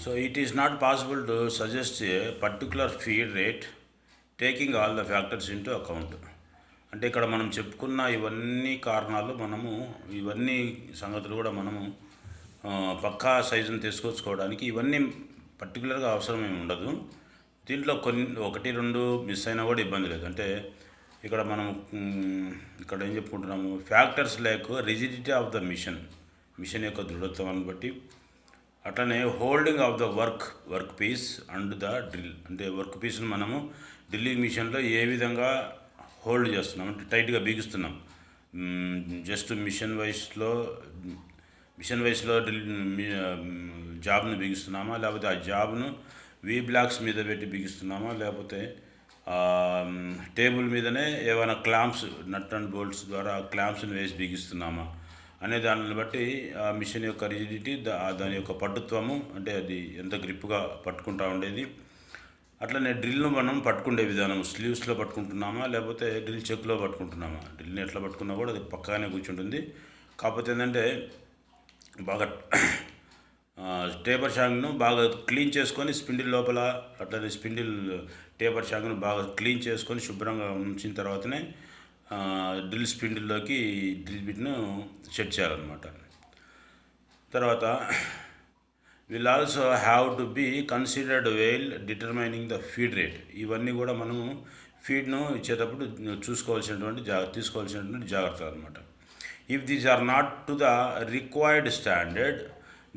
So it is not possible to suggest a particular feed rate taking all the factors into account. అంటే ఇక్కడ మనం చెప్పుకున్న ఇవన్నీ కారణాలు ఇవన్నీ సంగతులు కూడా మనము పక్కా సైజుని తీసుకొచ్చుకోవడానికి ఇవన్నీ పర్టికులర్గా అవసరమేమి ఉండదు. దీంట్లో కొన్ని ఒకటి రెండు మిస్ అయినా కూడా ఇబ్బంది లేదు. అంటే ఇక్కడ మనం ఇక్కడ ఏం చెప్పుకుంటున్నాము, factors like rigidity of the machine యొక్క దృఢత్వాన్ని బట్టి, అట్లనే holding of the work piece and the drill, అంటే వర్క్ పీస్ని మనము డ్రిల్లింగ్ మిషన్లో ఏ విధంగా హోల్డ్ చేస్తున్నాం, అంటే టైట్గా బిగిస్తున్నాం. జస్ట్ మిషన్ వైస్లో జాబ్ను బిగిస్తున్నామా, లేకపోతే ఆ జాబ్ను వీ బ్లాక్స్ మీద పెట్టి బిగిస్తున్నామా, లేకపోతే టేబుల్ మీదనే ఏమైనా క్లాంప్స్ నట్ అండ్ బోల్ట్స్ ద్వారా క్లాంప్స్ని వేసి బిగిస్తున్నామా అనే దానిని బట్టి ఆ మిషన్ యొక్క రిజిడిటీ, దాని యొక్క పట్టుత్వము, అంటే అది ఎంత గ్రిప్గా పట్టుకుంటా ఉండేది. అట్లనే డ్రిల్ను మనం పట్టుకునే విధానం, స్లీవ్స్లో పట్టుకుంటున్నామా లేకపోతే డ్రిల్ చెక్లో పట్టుకుంటున్నామా, డ్రిల్ని ఎట్లా పట్టుకున్నా కూడా అది పక్కగానే కూర్చుంటుంది. కాకపోతే ఏంటంటే బాగా టేపర్ షాంక్ను బాగా క్లీన్ చేసుకొని స్పిండిల్ లోపల, అట్లనే టేపర్ షాంక్ను బాగా క్లీన్ చేసుకొని శుభ్రంగా ఉంచిన తర్వాతనే డ్రిల్ స్పిండిల్లోకి డ్రిల్ బిట్ను సెట్ చేయాలన్నమాట. తర్వాత will also have to be considered well determining the feed rate. ఇవన్నీ కూడా మనము ఫీడ్ను ఇచ్చేటప్పుడు తీసుకోవాల్సినటువంటి జాగ్రత్తలు అనమాట. If these are not to the required standard,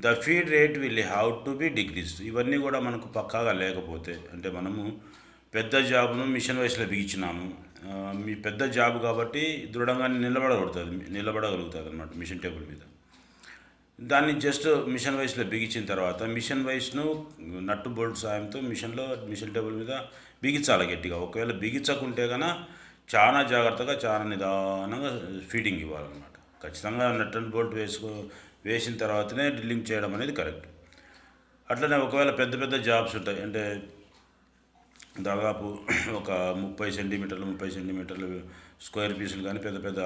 the feed rate will have to be decreased. ఇవన్నీ కూడా మనకు పక్కాగా లేకపోతే, అంటే మనము పెద్ద జాబ్ను మిషన్ వైస్లో బిగించినాము, మీ పెద్ద జాబ్ కాబట్టి దృఢంగా నిలబడగలుగుతుంది అనమాట మిషన్ టేబుల్ మీద. దాన్ని జస్ట్ మిషన్ వైస్లో బిగించిన తర్వాత మిషన్ వైస్ను నట్టు బోల్ట్ సాయంతో మిషన్ టేబుల్ మీద బిగించాలి గట్టిగా. ఒకవేళ బిగించకుంటే కనుక చాలా జాగ్రత్తగా, చాలా నిదానంగా ఫీడింగ్ ఇవ్వాలన్నమాట. ఖచ్చితంగా నట్ అండ్ బోల్ట్ వేసిన తర్వాతనే డ్రిల్లింగ్ చేయడం అనేది కరెక్ట్. అట్లనే ఒకవేళ పెద్ద జాబ్స్ ఉంటాయి, అంటే దాదాపు ఒక 30 సెంటీమీటర్లు స్క్వేర్ పీసులు కానీ పెద్ద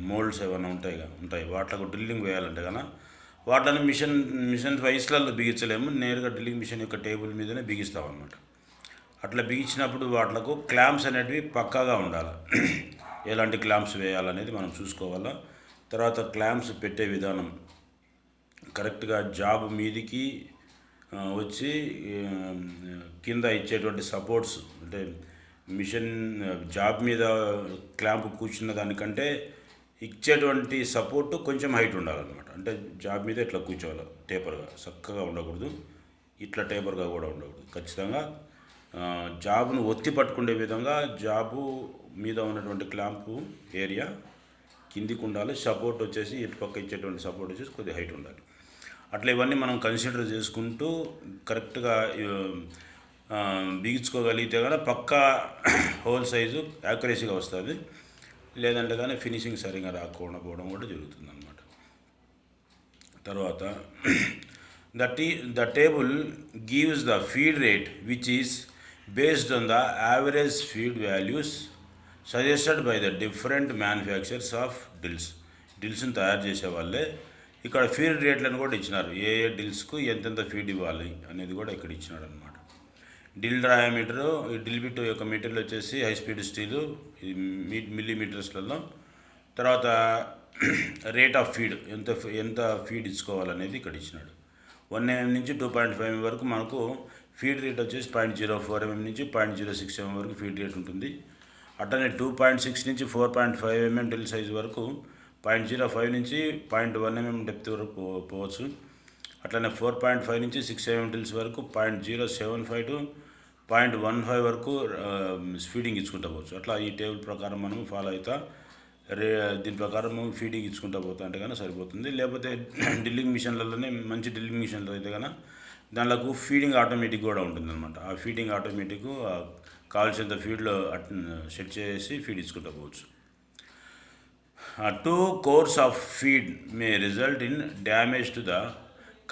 మోల్డ్స్ ఏమైనా ఉంటాయి వాటికి డ్రిల్లింగ్ వేయాలంటే కనుక వాటిని మిషన్ వైస్లలో బిగించలేము, నేరుగా డ్రిల్లింగ్ మిషన్ యొక్క టేబుల్ మీదనే బిగిస్తామన్నమాట. అట్లా బిగించినప్పుడు వాటికు క్లాంప్స్ అనేటివి పక్కాగా ఉండాలి. ఎలాంటి క్లాంప్స్ వేయాలనేది మనం చూసుకోవాలా. తర్వాత క్లాంప్స్ పెట్టే విధానం కరెక్ట్గా జాబ్ మీదికి వచ్చి కింద ఇచ్చేటువంటి సపోర్ట్స్, అంటే మిషన్ జాబ్ మీద క్లాంప్ కూర్చున్న దానికంటే ఇచ్చేటువంటి సపోర్టు కొంచెం హైట్ ఉండాలన్నమాట. అంటే జాబ్ మీద ఇట్లా కూర్చోవాలి, టేపర్గా చక్కగా ఉండకూడదు, ఇట్లా టేపర్గా కూడా ఉండకూడదు. ఖచ్చితంగా జాబ్ను ఒత్తి పట్టుకునే విధంగా జాబు మీద ఉన్నటువంటి క్లాంపు ఏరియా కిందికి ఉండాలి. సపోర్ట్ వచ్చేసి ఇటు పక్క ఇచ్చేటువంటి సపోర్ట్ వచ్చేసి కొద్దిగా హైట్ ఉండాలి. అట్లా ఇవన్నీ మనం కన్సిడర్ చేసుకుంటూ కరెక్ట్గా బిగించుకోగలిగితే కానీ పక్కా హోల్ సైజు యాక్యురసీగా వస్తుంది. లేదంటే కానీ ఫినిషింగ్ సరిగా రాకుండా పోవడం కూడా జరుగుతుంది అన్నమాట. తర్వాత the table gives the feed rate which is based on the average feed values suggested by the different manufacturers of డ్రిల్స్ని తయారు చేసే వాళ్ళే ఇక్కడ ఫీడ్ రేట్లను కూడా ఇచ్చినారు. ఏ డ్రిల్స్కు ఎంతెంత ఫీడ్ ఇవ్వాలి అనేది కూడా ఇక్కడ ఇచ్చినాడు అనమాట. డ్రిల్ డయామీటరు, ఈ డ్రిల్ బిట్ యొక్క మీటర్లు వచ్చేసి హై స్పీడ్ స్టీలు మిల్లీమీటర్స్లలో. తర్వాత రేట్ ఆఫ్ ఫీడ్ ఎంత ఫీడ్ ఇచ్చుకోవాలనేది ఇక్కడ ఇచ్చినాడు. 1 mm నుంచి 2.5 mm వరకు మనకు ఫీడ్ రేట్ వచ్చేసి 0.04 mm నుంచి 0.06 mm వరకు ఫీడ్ రేట్ ఉంటుంది. అట్లనే 2.6 నుంచి 4.5 mm డ్రిల్ సైజు వరకు 0.05 నుంచి 0.1 mm డెప్త్ వరకు పోవచ్చు. అట్లనే 4.5 నుంచి 6 mm డ్రిల్స్ వరకు 0.075 to 0.15 వరకు ఫీడింగ్ ఇచ్చుకుంటా పోవచ్చు. అట్లా ఈ టేబుల్ ప్రకారం మనం ఫాలో అవుతా దీని ప్రకారం ఫీడింగ్ ఇచ్చుకుంటా పోతా అంటే కానీ సరిపోతుంది. లేకపోతే డ్రిల్లింగ్ మిషన్లలోనే మంచి డ్రిల్లింగ్ మిషన్లు అయితే కనుక దానిలో ఫీడింగ్ ఆటోమేటిక్ కూడా ఉంటుందన్నమాట. ఆ ఫీడింగ్ ఆటోమేటిక్ కావాల్సినంత ఫీడ్లో సెట్ చేసి ఫీడ్ ఇచ్చుకుంటా పోవచ్చు. 2 cores of feed may result in damage to the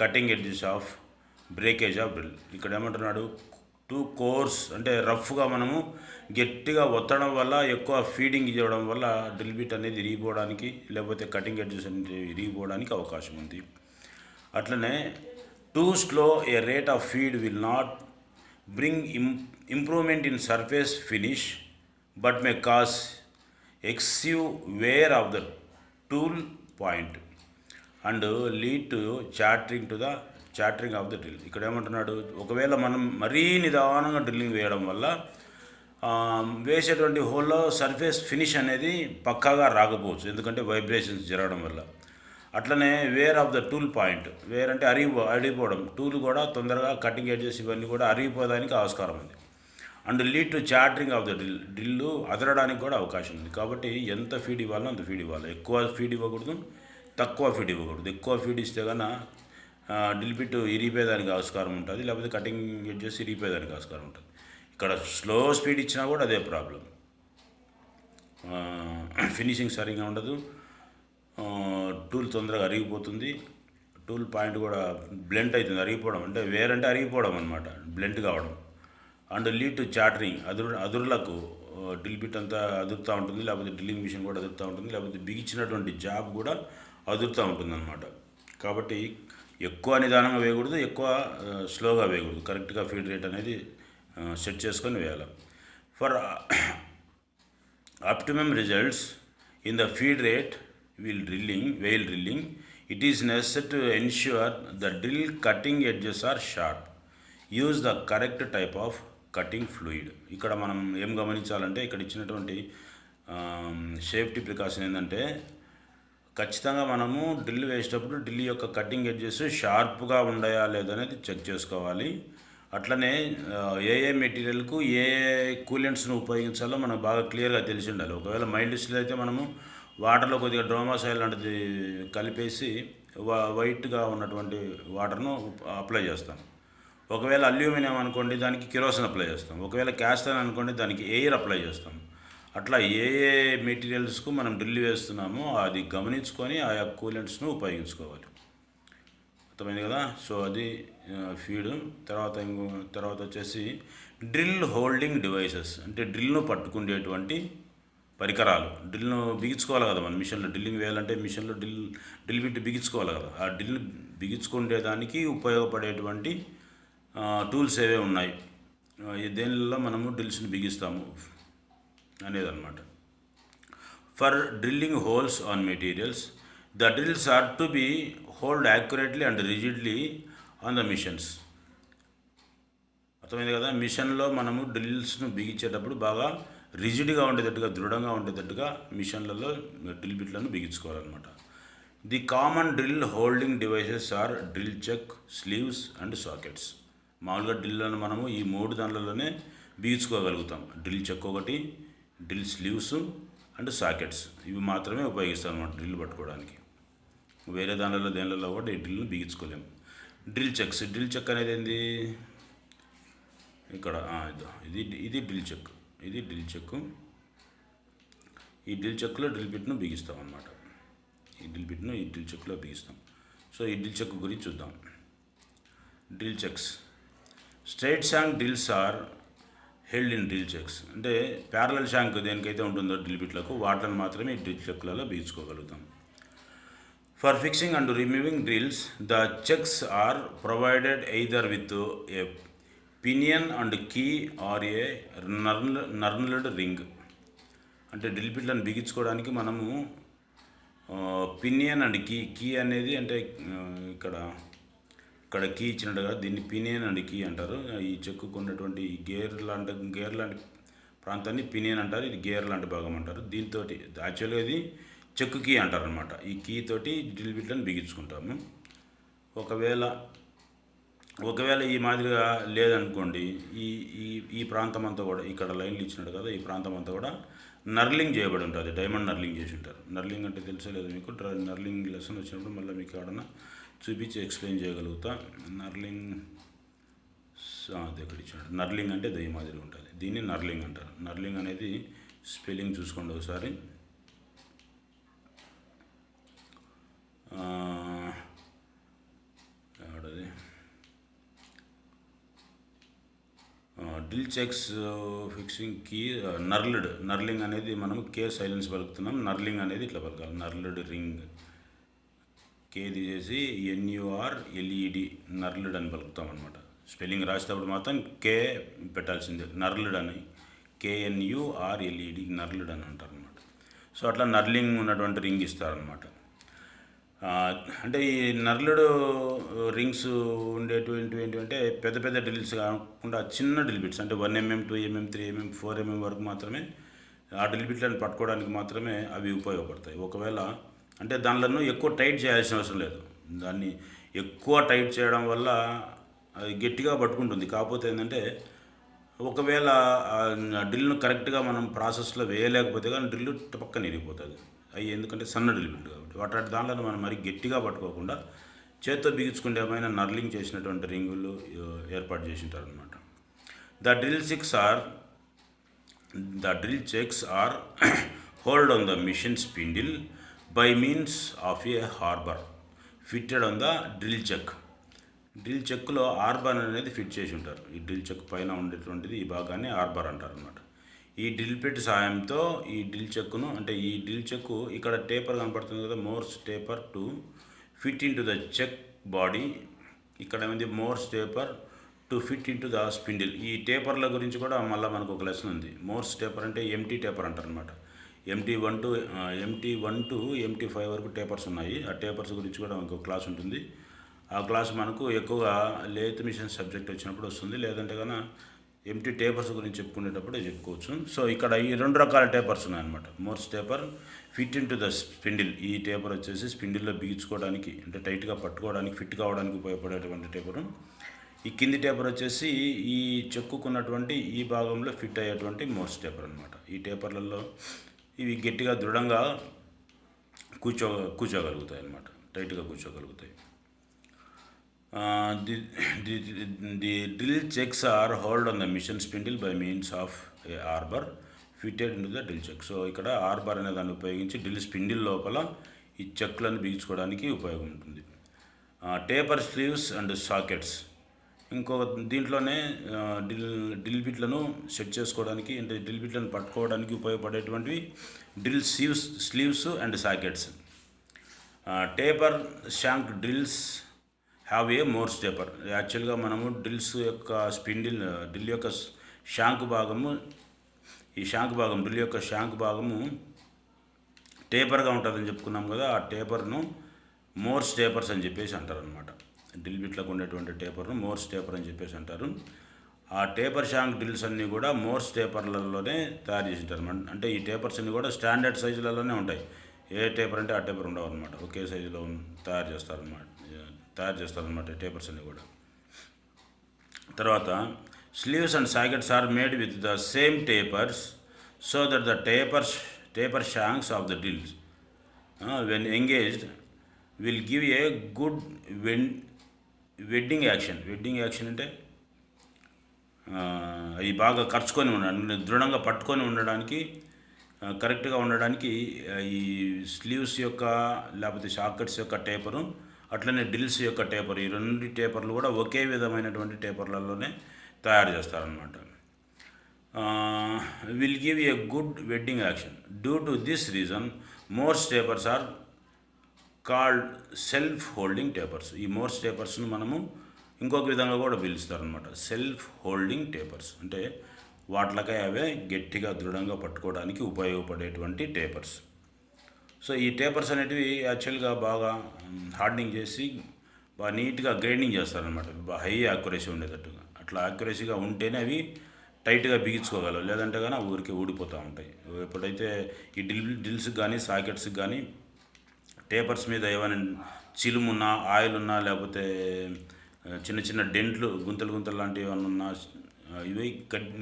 cutting edges of breakage of drill. ఇక్కడ ఏమంటున్నాడు, 2 cores అంటే రఫ్గా మనము గట్టిగా ఒత్తడం వల్ల ఎక్కువ ఫీడింగ్ ఇవ్వడం వల్ల డ్రిల్ బిట్ అనేది ఇరిగిపోవడానికి, లేకపోతే కటింగ్ ఎడ్జెస్ అనేది ఇరిగిపోవడానికి అవకాశం ఉంది. అట్లనే Too slow a rate of feed will not bring improvement in surface finish but may cause excessive wear of the tool point and lead to chattering of the drill. ఇక్కడ ఏమంటున్నాడు, ఒకవేళ మనం మరీ నిదానంగా డ్రిల్లింగ్ వేయడం వల్ల వేసేటువంటి హోల్లో సర్ఫేస్ ఫినిష్ అనేది పక్కాగా రాకపోవచ్చు, ఎందుకంటే వైబ్రేషన్స్ జరగడం వల్ల. అట్లనే wear of the tool point, wear అంటే అరిగిపోవడం, టూల్ కూడా తొందరగా కటింగ్ ఎడ్జెస్ ఇవన్నీ కూడా అరిగిపోవడానికి ఆస్కారం ఉంది. And lead to chattering of the drill అదరడానికి కూడా అవకాశం ఉంది. కాబట్టి ఎంత ఫీడ్ ఇవ్వాలో అంత ఫీడ్ ఇవ్వాలి. ఎక్కువ ఫీడ్ ఇవ్వకూడదు, తక్కువ ఫీడ్ ఇవ్వకూడదు. ఎక్కువ ఫీడ్ ఇస్తే కన్నా డ్రిల్ బిట్ ఇరిగిపోయేదానికి ఆస్కారం ఉంటుంది, లేకపోతే కటింగ్ ఎడ్జెస్ ఇరిగిపోయేదానికి ఆస్కారం ఉంటుంది. ఇక్కడ స్లో స్పీడ్ ఇచ్చినా కూడా అదే ప్రాబ్లం, ఫినిషింగ్ సరిగా ఉండదు, టూల్ తొందరగా అరిగిపోతుంది, టూల్ పాయింట్ కూడా బ్లెంట్ అవుతుంది. అరిగిపోవడం అంటే వేరంటే అరిగిపోవడం అనమాట, బ్లెంట్ కావడం. అండ్ లీడ్ టు చాటరింగ్, అదురులకు డ్రిల్ బిట్ అంతా అదురుతూ ఉంటుంది, లేకపోతే డ్రిల్లింగ్ మిషన్ కూడా అదురుతూ ఉంటుంది, లేకపోతే బిగించినటువంటి జాబ్ కూడా అదురుతూ ఉంటుంది అనమాట. కాబట్టి ఎక్కువ నిదానంగా వేయకూడదు, ఎక్కువ స్లోగా వేయకూడదు. కరెక్ట్గా ఫీడ్ రేట్ అనేది సెట్ చేసుకొని వేయాలి. For optimum results in the feed rate while drilling, it is necessary to ensure the drill cutting edges are sharp. Use the correct type of cutting fluid. ఇక్కడ మనం ఏం గమనించాలంటే, ఇక్కడ ఇచ్చినటువంటి సేఫ్టీ ప్రికాషన్ ఏంటంటే, ఖచ్చితంగా మనము డ్రిల్ వేసేటప్పుడు డ్రిల్ యొక్క కటింగ్ ఎడ్జెస్ షార్ప్గా ఉన్నాయా లేదనేది చెక్ చేసుకోవాలి. అట్లనే ఏ మెటీరియల్కు ఏ కూలెంట్స్ను ఉపయోగించాలో మనకు బాగా క్లియర్గా తెలిసి ఉండాలి. ఒకవేళ మైల్డ్ స్టీల్ అయితే మనము వాటర్లో కొద్దిగా డ్రోమాసైల్ లాంటిది కలిపేసి వైట్గా ఉన్నటువంటి వాటర్ను అప్లై చేస్తాం. ఒకవేళ అల్యూమినియం అనుకోండి, దానికి కిరోసిన్ అప్లై చేస్తాం. ఒకవేళ క్యాస్టైన్ అనుకోండి, దానికి ఎయిర్ అప్లై చేస్తాం. అట్లా ఏ మెటీరియల్స్కు మనం డ్రిల్ వేస్తున్నామో అది గమనించుకొని ఆయా కూలెంట్స్ను ఉపయోగించుకోవాలి. అర్థమైంది కదా. సో అది ఫీడ్. తర్వాత వచ్చేసి డ్రిల్ హోల్డింగ్ డివైసెస్, అంటే డ్రిల్ను పట్టుకునేటువంటి పరికరాలు. డ్రిల్ను బిగించుకోవాలి కదా మన మిషన్లో, డ్రిల్లింగ్ వేయాలంటే మిషన్లో డ్రిల్ బిట్ బిగించుకోవాలి కదా. ఆ డ్రిల్ బిగించుకునేదానికి ఉపయోగపడేటువంటి టూల్స్ ఏవే ఉన్నాయి, దేనిలో మనము డ్రిల్స్ని బిగిస్తాము అనేదన్నమాట. For drilling holes on materials, the drills are to be hold accurately and rigidly on the machines. అర్థమైంది కదా. మిషన్లో మనము డ్రిల్స్ను బిగించేటప్పుడు బాగా రిజిడ్గా ఉండేటట్టుగా, దృఢంగా ఉండేటట్టుగా మిషన్లలో డ్రిల్ బిట్లను బిగించుకోవాలన్నమాట. The common drill holding devices are drill chuck, sleeves and sockets. మామూలుగా డ్రిల్లను మనము ఈ 3 దానిలలోనే బిగించుకోగలుగుతాం. డ్రిల్ చెక్ ఒకటి, డ్రిల్ స్లీవ్స్ అండ్ సాకెట్స్, ఇవి మాత్రమే ఉపయోగిస్తాం అన్నమాట డ్రిల్ పట్టుకోవడానికి. వేరే దేనిలలో కూడా ఈ డ్రిల్ను బిగించుకోలేము. డ్రిల్ చెక్ అనేది ఏంది, ఇక్కడ ఇది డ్రిల్ చెక్, ఇది డ్రిల్ చెక్. ఈ డ్రిల్ చెక్లో డ్రిల్ బిట్ను బిగిస్తాం అన్నమాట. ఈ డ్రిల్ చెక్లో బిగిస్తాం. సో ఈ డ్రిల్ చెక్ గురించి చూద్దాం. Drill chucks. Straight shank drills are held in drill chucks, అంటే ప్యారలల్ షాంక్ దేనికైతే ఉంటుందో డ్రిల్ బిట్లకు, వాటిని మాత్రమే ఈ డ్రిల్ చెక్లలో బిగించుకోగలుగుతాం. For fixing and removing drills, the chucks are provided either with a pinion and key or a knurled ring. అంటే డ్రిల్ బిట్లను బిగించుకోవడానికి మనము పినియన్ అండ్ కీ అనేది, అంటే ఇక్కడ కీ ఇచ్చినట్టు కదా, దీన్ని పినియన్ అండ్ కీ అంటారు. ఈ చెక్కుకు ఉన్నటువంటి గేర్ లాంటి ప్రాంతాన్ని పినియన్ అంటారు, ఇది గేర్ లాంటి భాగం అంటారు. దీంతో యాక్చువల్గా ఇది చెక్కు కీ అంటారు అనమాట. ఈ కీ తోటి డ్రిల్ బిట్లను బిగించుకుంటాము. ఒకవేళ ఈ మాదిరిగా లేదనుకోండి, ఈ ప్రాంతం అంతా కూడా, ఇక్కడ లైన్లు ఇచ్చినట్టు కదా, ఈ ప్రాంతం అంతా కూడా నర్లింగ్ చేయబడి ఉంటుంది. డైమండ్ నర్లింగ్ చేసి ఉంటారు. నర్లింగ్ అంటే తెలుసో లేదు మీకు, నర్లింగ్ లెసన్ వచ్చినప్పుడు మళ్ళీ మీకు ఏడన్నా చూపించి ఎక్స్ప్లెయిన్ చేయగలుగుతా. నర్లింగ్ అది ఎక్కడ ఇచ్చాడు. నర్లింగ్ అంటే ఈ మాదిరి ఉంటుంది, దీన్ని నర్లింగ్ అంటారు. నర్లింగ్ అనేది స్పెల్లింగ్ చూసుకోండి ఒకసారి. ఎవడది drill chucks fixing key knurling అనేది మనం కేర్ సైలెన్స్ పలుకుతున్నాం. నర్లింగ్ అనేది ఇట్లా పలకాలి, నర్ల్డ్ రింగ్ కే తీసేసి NURLED నర్లుడ్ అని పలుకుతాం అనమాట. స్పెల్లింగ్ రాసేటప్పుడు మాత్రం కే పెట్టాల్సిందే, నర్లుడ్ అని, KNURLED నర్లుడ్ అని అంటారు అనమాట. సో అట్లా నర్లింగ్ ఉన్నటువంటి రింగ్ ఇస్తారనమాట. అంటే ఈ నర్లుడు రింగ్స్ ఉండేటువంటి ఏంటంటే పెద్ద పెద్ద డ్రిల్స్ కాకుండా చిన్న డ్రిల్ బిట్స్, అంటే 1mm 2mm 3mm 4mm వరకు మాత్రమే ఆ డ్రిల్ బిట్లను పట్టుకోవడానికి మాత్రమే అవి ఉపయోగపడతాయి. ఒకవేళ అంటే దానిలను ఎక్కువ టైట్ చేయాల్సిన అవసరం లేదు. దాన్ని ఎక్కువ టైట్ చేయడం వల్ల అది గట్టిగా పట్టుకుంటుంది. కాకపోతే ఏంటంటే ఒకవేళ డ్రిల్ను కరెక్ట్గా మనం ప్రాసెస్లో వేయలేకపోతే కానీ డ్రిల్ పక్కన ఇరిగిపోతుంది. అవి ఎందుకంటే సన్న డ్రిల్ బిట్ కాబట్టి వాటి దానిలో మనం మరి గట్టిగా పట్టుకోకుండా చేత్తో బిగించుకుంటే ఏమైనా నర్లింగ్ చేసినటువంటి రింగులు ఏర్పాటు చేసి ఉంటారు అనమాట. The drill chucks are hold on the machine spindle by means of a arbor fitted on the drill chuck. Drill చెక్లో ఆర్బర్ అనేది ఫిట్ చేసి ఉంటారు. ఈ డ్రిల్ చెక్ పైన ఉండేటువంటిది ఈ భాగాన్ని ఆర్బర్ అంటారు అనమాట. ఈ డ్రిల్ పిట్ సాయంతో ఈ డ్రిల్ చెక్కును, అంటే ఈ డ్రిల్ చెక్కు ఇక్కడ టేపర్ కనపడుతుంది కదా, Morse taper to fit into the chuck body. ఇక్కడ ఏమైంది, Morse taper to fit into the spindle. ఈ టేపర్ల గురించి కూడా మళ్ళీ మనకు ఒక లెసన్ ఉంది. మోర్స్ టేపర్ అంటే MT టేపర్ అంటారు అనమాట. MT1 to MT5 వరకు టేపర్స్ ఉన్నాయి. ఆ టేపర్స్ గురించి కూడా ఇంకో క్లాస్ ఉంటుంది. ఆ క్లాస్ మనకు ఎక్కువగా లేత్ మిషన్ సబ్జెక్ట్ వచ్చినప్పుడు వస్తుంది, లేదంటే కన్నా MT టేపర్స్ గురించి చెప్పుకునేటప్పుడు చెప్పుకోవచ్చు. సో ఇక్కడ ఈ 2 రకాల టేపర్స్ ఉన్నాయన్నమాట. Morse taper fit into the spindle. ఈ టేపర్ వచ్చేసి స్పిండిల్లో బిగించుకోవడానికి, అంటే టైట్గా పట్టుకోవడానికి, ఫిట్ కావడానికి ఉపయోగపడేటువంటి టేపరు. ఈ కింది టేపర్ వచ్చేసి ఈ చెక్కుకున్నటువంటి ఈ భాగంలో ఫిట్ అయ్యేటువంటి మోర్స్ టేపర్ అనమాట. ఈ టేపర్లలో ఇవి గట్టిగా దృఢంగా కూర్చోగలుగుతాయి అన్నమాట, టైట్గా కూర్చోగలుగుతాయి. The drill checks are held on the mission spindle by means of a arbor fitted into the drill check. So ఇక్కడ ఆర్బర్ అనే దాన్ని ఉపయోగించి డ్రిల్ స్పిండిల్ లోపల ఈ చెక్లను బిగించుకోవడానికి ఉపయోగం ఉంటుంది. టేపర్ స్లీవ్స్ అండ్ సాకెట్స్, ఇంకో దీంట్లోనే డ్రిల్ బిట్లను సెట్ చేసుకోవడానికి, అంటే డ్రిల్ బిట్లను పట్టుకోవడానికి ఉపయోగపడేటువంటివి drill sleeves and sockets. Taper shank drills have a Morse taper. యాక్చువల్గా మనము డ్రిల్ యొక్క షాంక్ భాగము, డ్రిల్ యొక్క షాంక్ భాగము టేపర్గా ఉంటుందని చెప్పుకున్నాం కదా. ఆ టేపర్ను మోర్స్ టేపర్స్ అని చెప్పేసి అంటారు అనమాట. డ్రిల్ బిట్లకు ఉండేటువంటి టేపర్ను మోర్స్ టేపర్ అని చెప్పేసి అంటారు. ఆ టేపర్ షాంక్ డ్రిల్స్ అన్నీ కూడా మోర్స్ టేపర్లలోనే తయారు చేసి ఉంటారు. అంటే ఈ టేపర్స్ అన్నీ కూడా స్టాండర్డ్ సైజులలోనే ఉంటాయి. ఏ టేపర్ అంటే ఆ టేపర్ ఉండవు అనమాట, ఒకే సైజులో తయారు చేస్తారనమాట టేపర్స్ అన్నీ కూడా. తర్వాత sleeves and sockets are made with the same tapers so that the taper shanks of the drills when engaged will give a good wedging action అంటే అవి బాగా ఖర్చుకొని ఉండడానికి, దృఢంగా పట్టుకొని ఉండడానికి, కరెక్ట్గా ఉండడానికి ఈ స్లీవ్స్ యొక్క లేకపోతే సాకెట్స్ యొక్క టేపరు, అట్లనే డ్రిల్స్ యొక్క టేపర్, ఈ 2 టేపర్లు కూడా ఒకే విధమైనటువంటి టేపర్లలోనే తయారు చేస్తారనమాట. Will give a good wedging action. Due to this reason Morse tapers are called self holding tapers. ఈ మోర్స్ టేపర్స్ను మనము ఇంకొక విధంగా కూడా పిలుస్తారనమాట, సెల్ఫ్ హోల్డింగ్ టేపర్స్. అంటే వాటిలకై అవే గట్టిగా దృఢంగా పట్టుకోవడానికి ఉపయోగపడేటువంటి టేపర్స్. సో ఈ టేపర్స్ అనేటివి యాక్చువల్గా బాగా హార్డనింగ్ చేసి బాగా నీట్గా గ్రైండింగ్ చేస్తారనమాట, హై యాక్యురసీ ఉండేటట్టుగా. అట్లా యాక్యురసీగా ఉంటేనే అవి టైట్గా బిగించుకోగలవు, లేదంటే కానీ ఊరికే ఊడిపోతూ ఉంటాయి. ఎప్పుడైతే ఈ డ్రిల్స్కి కానీ సాకెట్స్కి కానీ టేపర్స్ మీద ఏమైనా చిలుమున్నా, ఆయిల్ ఉన్నా, లేకపోతే చిన్న చిన్న డెంట్లు, గుంతలు లాంటివి ఏమైనా ఉన్నా, ఇవి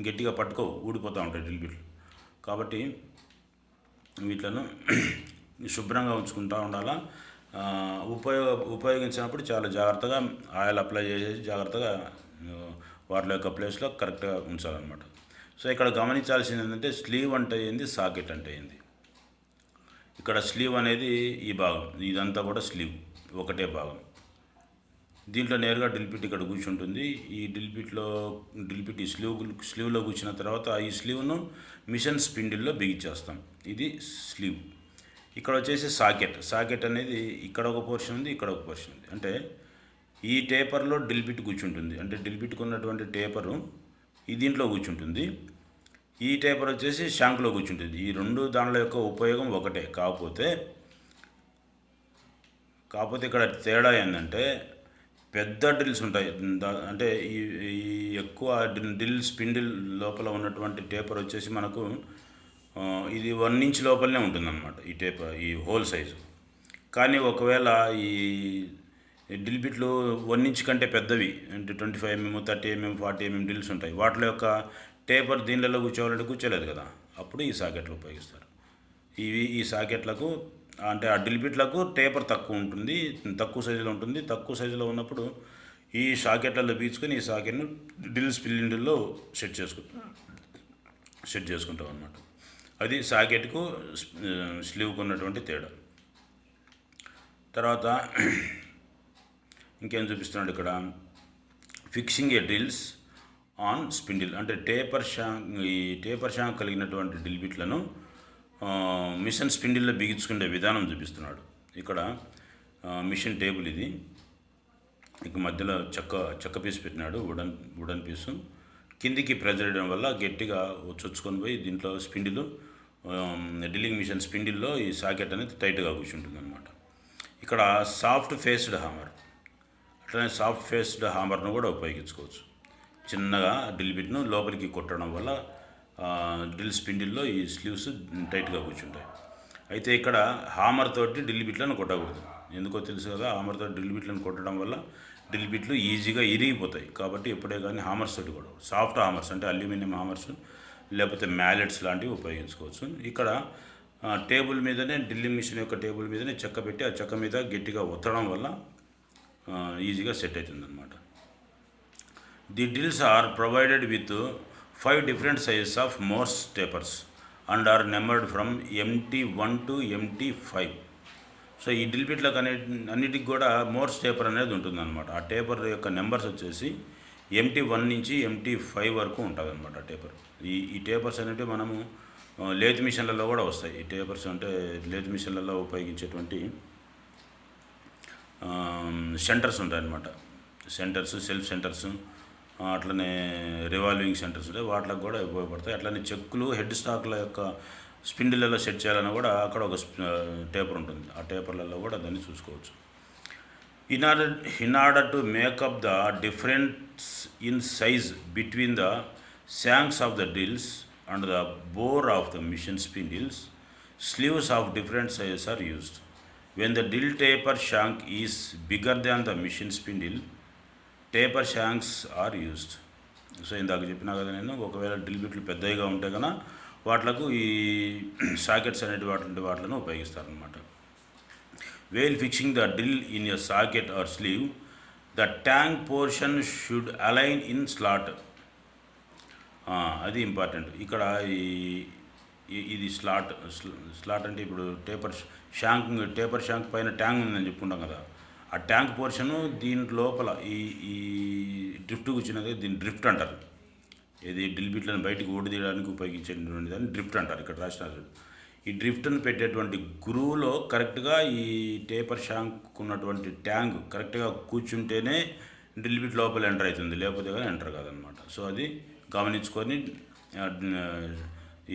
గట్టిగా పట్టుకో ఊడిపోతూ ఉంటాయి డ్రిల్ బిట్లు. కాబట్టి వీటిలను శుభ్రంగా ఉంచుకుంటూ ఉండాలా. ఉపయోగించినప్పుడు చాలా జాగ్రత్తగా ఆయిల్ అప్లై చేసేసి జాగ్రత్తగా వాటి యొక్క ప్లేస్లో కరెక్ట్గా ఉంచాలన్నమాట. సో ఇక్కడ గమనించాల్సింది ఏంటంటే స్లీవ్ అంటే ఏంది, సాకెట్ అంటే ఏంది. ఇక్కడ స్లీవ్ అనేది ఈ భాగం, ఇదంతా కూడా స్లీవ్ ఒకటే భాగం. దీంట్లో నేరుగా డ్రిల్ పిట్ ఇక్కడ కూర్చుంటుంది. ఈ డ్రిల్ పిట్ ఈ స్లీవ్లో కూర్చున్న తర్వాత ఈ స్లీవ్ను మిషన్ స్పిండిల్లో బిగించేస్తాం. ఇది స్లీవ్. ఇక్కడ వచ్చేసి సాకెట్ అనేది ఇక్కడ ఒక పోర్షన్ ఉంది, ఇక్కడ ఒక పోర్షన్ ఉంది. అంటే ఈ టేపర్లో డ్రిల్ బిట్ కూర్చుంటుంది, అంటే డ్రిల్ బిట్కు ఉన్నటువంటి టేపరు ఈ దీంట్లో కూర్చుంటుంది. ఈ టేపర్ వచ్చేసి షాంక్లో కూర్చుంటుంది. ఈ రెండు దానిల యొక్క ఉపయోగం ఒకటే. కాకపోతే ఇక్కడ తేడా ఏంటంటే పెద్ద డ్రిల్స్ ఉంటాయి. అంటే ఈ ఎక్కువ డ్రిల్ స్పిండిల్ లోపల ఉన్నటువంటి టేపర్ వచ్చేసి మనకు ఇది 1 ఇంచ్ లోపలనే ఉంటుందన్నమాట ఈ టేపర్, ఈ హోల్ సైజు. కానీ ఒకవేళ ఈ డ్రిల్ బిట్లు 1 ఇంచ్ కంటే పెద్దవి, అంటే 25 mm, 30 mm, 40 mm డ్రిల్స్ ఉంటాయి. వాటి యొక్క టేపర్ దీనిలలో కూర్చోవాలంటే కూర్చోలేదు కదా, అప్పుడు ఈ సాకెట్లు ఉపయోగిస్తారు. ఈ సాకెట్లకు అంటే ఆ డ్రిల్ బిట్లకు టేపర్ తక్కువ ఉంటుంది, తక్కువ సైజులో ఉంటుంది. తక్కువ సైజులో ఉన్నప్పుడు ఈ సాకెట్లలో పీల్చుకొని ఈ సాకెట్ను డ్రిల్ స్పిలిండిల్లో సెట్ చేసుకుంటాం అన్నమాట. అది సాకెట్కు స్లీవ్కు ఉన్నటువంటి తేడా. తర్వాత ఇంకేం చూపిస్తున్నాడు ఇక్కడ, fixing A drills on spindle. అంటే ఈ టేపర్ షాంక్ కలిగినటువంటి డ్రిల్ బిట్లను మిషన్ స్పిండిల్లో బిగించుకునే విధానం చూపిస్తున్నాడు. ఇక్కడ మిషన్ టేబుల్ ఇది, ఇక మధ్యలో చెక్క పీస్ పెట్టినాడు, వుడన్ పీసు. కిందికి ప్రెజర్ చేయడం వల్ల గట్టిగా చొచ్చుకొని పోయి దీంట్లో డ్రిల్లింగ్ మిషన్ స్పిండిల్లో ఈ సాకెట్ అనేది టైట్గా కూర్చుంటుంది అనమాట. ఇక్కడ సాఫ్ట్ ఫేస్డ్ హామర్, అట్లనే సాఫ్ట్ ఫేస్డ్ హామర్ను కూడా ఉపయోగించుకోవచ్చు. చిన్నగా డ్రిల్ బిట్ను లోపలికి కొట్టడం వల్ల డ్రిల్ స్పిండిల్లో ఈ స్లీవ్స్ టైట్గా కూర్చుంటాయి. అయితే ఇక్కడ హామర్ తోటి డ్రిల్ బిట్లను కొట్టకూడదు. ఎందుకో తెలుసు కదా, హామర్ తోటి డ్రిల్ బిట్లను కొట్టడం వల్ల డ్రిల్ బిట్లు ఈజీగా ఇరిగిపోతాయి. కాబట్టి ఎప్పుడే కానీ హామర్స్ తోటి కూడా సాఫ్ట్ హామర్స్, అంటే అల్యూమినియం హామర్స్ లేకపోతే మ్యాలెట్స్ లాంటివి ఉపయోగించుకోవచ్చు. ఇక్కడ టేబుల్ మీదనే, డ్రిల్లింగ్ మిషన్ యొక్క టేబుల్ మీదనే చెక్క పెట్టి ఆ చెక్క మీద గట్టిగా ఒత్తడం వల్ల ఈజీగా సెట్ అవుతుంది అన్నమాట. The drills are provided with 5 different sizes of Morse tapers and are numbered from MT1 to MT5. So ఈ డ్రిల్ బిట్లకు అన్నిటికి కూడా మోర్స్ టేపర్ అనేది ఉంటుందన్నమాట. ఆ టేపర్ యొక్క నెంబర్స్ వచ్చేసి MT1 నుంచి MT5 వరకు ఉంటుంది అనమాట టేపర్. ఈ టేపర్స్ అనేవి మనము లేత్ మిషన్లలో కూడా వస్తాయి. ఈ టేపర్స్ అంటే లేత్ మిషన్లలో ఉపయోగించేటువంటి సెంటర్స్ ఉంటాయన్నమాట. సెంటర్స్, సెల్ఫ్ సెంటర్స్, అట్లనే రివాల్వింగ్ సెంటర్స్ ఉంటాయి, వాటికి కూడా ఉపయోగపడతాయి. అట్లనే చెక్కులు, హెడ్ స్టాక్ల యొక్క స్పిండిలలో సెట్ చేయాలని కూడా అక్కడ ఒక టేపర్ ఉంటుంది. ఆ టేపర్లలో కూడా దాన్ని చూసుకోవచ్చు. In order to make up the difference in size between the shanks of the drills and the bore of the machine spindles, sleeves of different sizes are used. When the drill taper shank is bigger than the machine spindle, taper shanks are used. So ఇందాక చెప్పినా కదా నేను, ఒకవేళ drill బిట్లు పెద్దగా ఉంటే కన్నా వాటిలకు ఈ సాకెట్స్ అనేటి వాటిలను ఉపయోగిస్తారనమాట. While fixing the drill in a socket or sleeve, the tang portion should align in slot. అది ఇంపార్టెంట్. ఇక్కడ ఇది స్లాట్ అంటే ఇప్పుడు టేపర్ షాంక్ పైన ట్యాంక్ ఉందని చెప్పుకుంటాం కదా, ఆ ట్యాంక్ పోర్షను దీని లోపల ఈ డ్రిఫ్ట్ కూర్చున్నది, దీన్ని డ్రిఫ్ట్ అంటారు. ఇది డ్రిల్ బిట్లను బయటికి ఓడిదీయడానికి ఉపయోగించేటువంటి దాన్ని డ్రిఫ్ట్ అంటారు. ఇక్కడ రాసినారు. ఈ డ్రిఫ్ట్ను పెట్టేటువంటి గురువులో కరెక్ట్గా ఈ టేపర్ షాంక్ ఉన్నటువంటి ట్యాంక్ కరెక్ట్గా కూర్చుంటేనే డ్రిల్ బిట్ లోపల ఎంటర్ అవుతుంది, లేకపోతే కానీ ఎంటర్ కాదనమాట. సో అది గమనించుకొని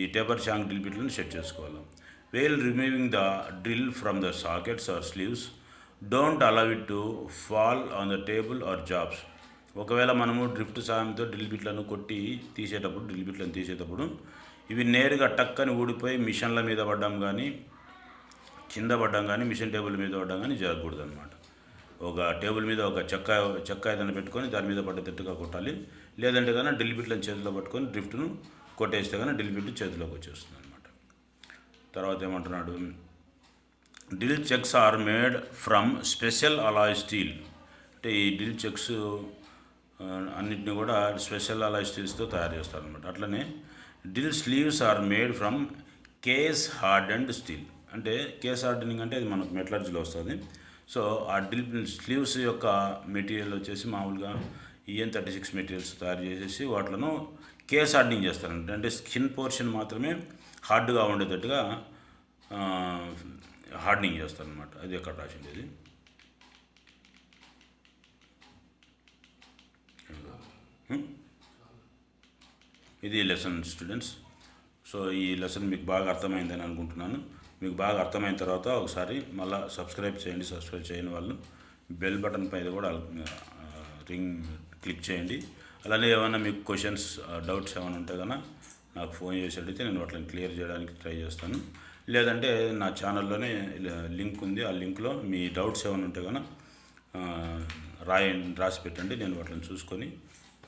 ఈ టేపర్ షాంక్ డ్రిల్ బిట్లను సెట్ చేసుకోవాలి. While removing the drill from the sockets or sleeves, don't allow it to fall on the table or jobs. ఒకవేళ మనము డ్రిఫ్ట్ సాయంతో డ్రిల్ బిట్లను తీసేటప్పుడు ఇవి నేరుగా టక్కని ఊడిపోయి మిషన్ల మీద పడ్డం కానీ, కింద పడ్డం కానీ, మిషన్ టేబుల్ మీద పడ్డం కానీ జరగకూడదు అనమాట. ఒక టేబుల్ మీద ఒక చెక్క ఏదైనా పెట్టుకొని దాని మీద పడ్డట్టుగా కొట్టాలి. లేదంటే కానీ డ్రిల్ బిట్లను చేతిలో పట్టుకొని డ్రిఫ్ట్ను కొట్టేస్తే కానీ డ్రిల్ బిట్ చేతిలోకి వచ్చేస్తుంది అనమాట. తర్వాత ఏమంటున్నాడు, drill chucks are made from special alloy steel. అంటే ఈ డ్రిల్ చెక్స్ అన్నిటిని కూడా స్పెషల్ అలాయ్ స్టీల్స్తో తయారు చేస్తారనమాట. అట్లనే drill sleeves are made from case hardened steel. అంటే కేస్ హార్డెనింగ్ అంటే అది మనకు మెటలర్జీలో వస్తుంది. సో ఆ డ్రిల్ స్లీవ్స్ యొక్క మెటీరియల్ వచ్చేసి మామూలుగా EN36 మెటీరియల్స్ తయారు చేసేసి వాటిలను కేస్ హార్డెనింగ్ చేస్తారంట. అంటే స్కిన్ పోర్షన్ మాత్రమే హార్డ్గా ఉండేటట్టుగా హార్డనింగ్ చేస్తాను అనమాట. అది ఎక్కడ రాసింది ఇది. ఇది లెసన్ స్టూడెంట్స్. సో ఈ లెసన్ మీకు బాగా అర్థమైందని అనుకుంటున్నాను. మీకు బాగా అర్థమైన తర్వాత ఒకసారి మళ్ళీ సబ్స్క్రైబ్ చేయండి. సబ్స్క్రైబ్ చేయని వాళ్ళు బెల్ బటన్ పైన కూడా రింగ్ క్లిక్ చేయండి. అలానే ఏమైనా మీకు క్వశ్చన్స్ డౌట్స్ ఏమైనా ఉంటే కనుక నాకు ఫోన్ చేసి అడిగితే నేను వాటిని క్లియర్ చేయడానికి ట్రై చేస్తాను. లేదంటే నా ఛానల్లోనే లింక్ ఉంది. ఆ లింక్లో మీ డౌట్స్ ఏమైనా ఉంటే కనుక రాసి పెట్టండి. నేను వాటిని చూసుకొని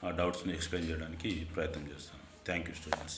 ఆ డౌట్స్ని ఎక్స్ప్లెయిన్ చేయడానికి ప్రయత్నం చేస్తాను. Thank you students.